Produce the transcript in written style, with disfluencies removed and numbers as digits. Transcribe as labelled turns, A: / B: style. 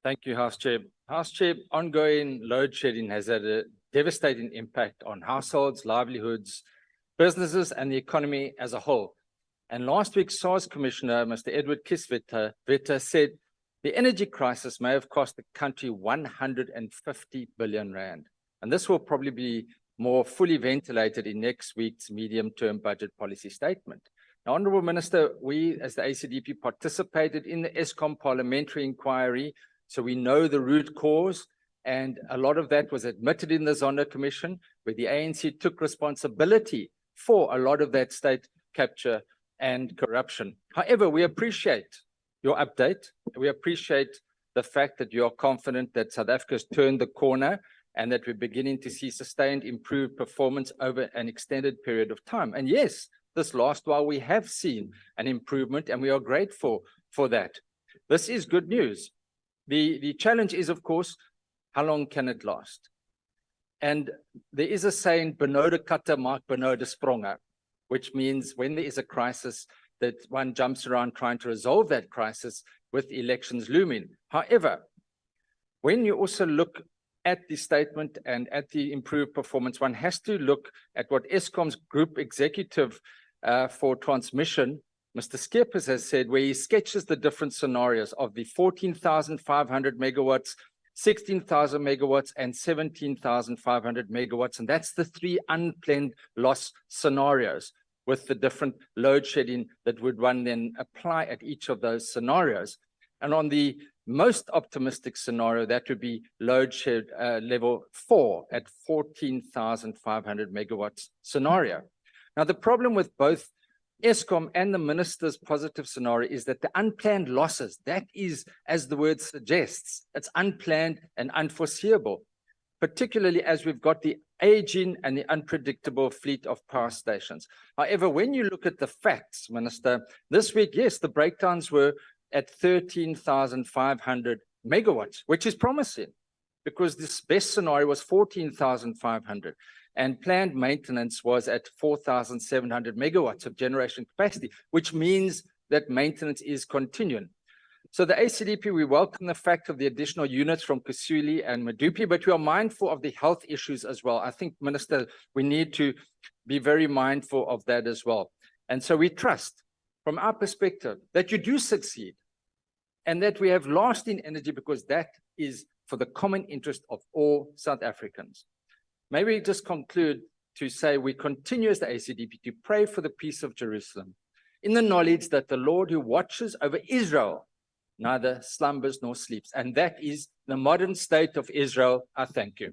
A: Thank you, House Chair. House Chair, ongoing load shedding has had a devastating impact on households, livelihoods, businesses, and the economy as a whole. And last week, SARS Commissioner, Mr. Edward Kisveta, said the energy crisis may have cost the country 150 billion rand. And this will probably be more fully ventilated in next week's medium-term budget policy statement. Now, Honourable Minister, we as the ACDP participated in the Eskom parliamentary inquiry, so we know the root cause, and a lot of that was admitted in the Zondo Commission, where the ANC took responsibility for a lot of that state capture and corruption. However, we appreciate your update. We appreciate the fact that you are confident that South Africa's turned the corner and that we're beginning to see sustained improved performance over an extended period of time. And yes, this last while we have seen an improvement, and we are grateful for that. This is good news. The challenge is, of course, how long can it last? And there is a saying, benode katte maak benode spronge, which means when there is a crisis, that one jumps around trying to resolve that crisis with elections looming. However, when you also look at the statement and at the improved performance, one has to look at what Eskom's Group Executive for Transmission, Mr. Skeepers, has said, where he sketches the different scenarios of the 14,500 megawatts, 16,000 megawatts, and 17,500 megawatts. And that's the three unplanned loss scenarios, with the different load shedding that would one then apply at each of those scenarios. And on the most optimistic scenario, that would be load shed level 4 at 14,500 megawatts scenario. Now, the problem with both Eskom and the minister's positive scenario is that the unplanned losses, that is, as the word suggests, it's unplanned and unforeseeable, particularly as we've got the aging and the unpredictable fleet of power stations. However, when you look at the facts, Minister, this week, yes, the breakdowns were at 13,500 megawatts, which is promising, because this best scenario was 14,500. And planned maintenance was at 4,700 megawatts of generation capacity, which means that maintenance is continuing. So the ACDP, we welcome the fact of the additional units from Kusuli and Medupi, but we are mindful of the health issues as well. I think, Minister, we need to be very mindful of that as well. And so we trust, from our perspective, that you do succeed and that we have lasting energy, because that is for the common interest of all South Africans. Maybe just conclude to say we continue as the ACDP to pray for the peace of Jerusalem, in the knowledge that the Lord who watches over Israel neither slumbers nor sleeps. And that is the modern state of Israel. I thank you.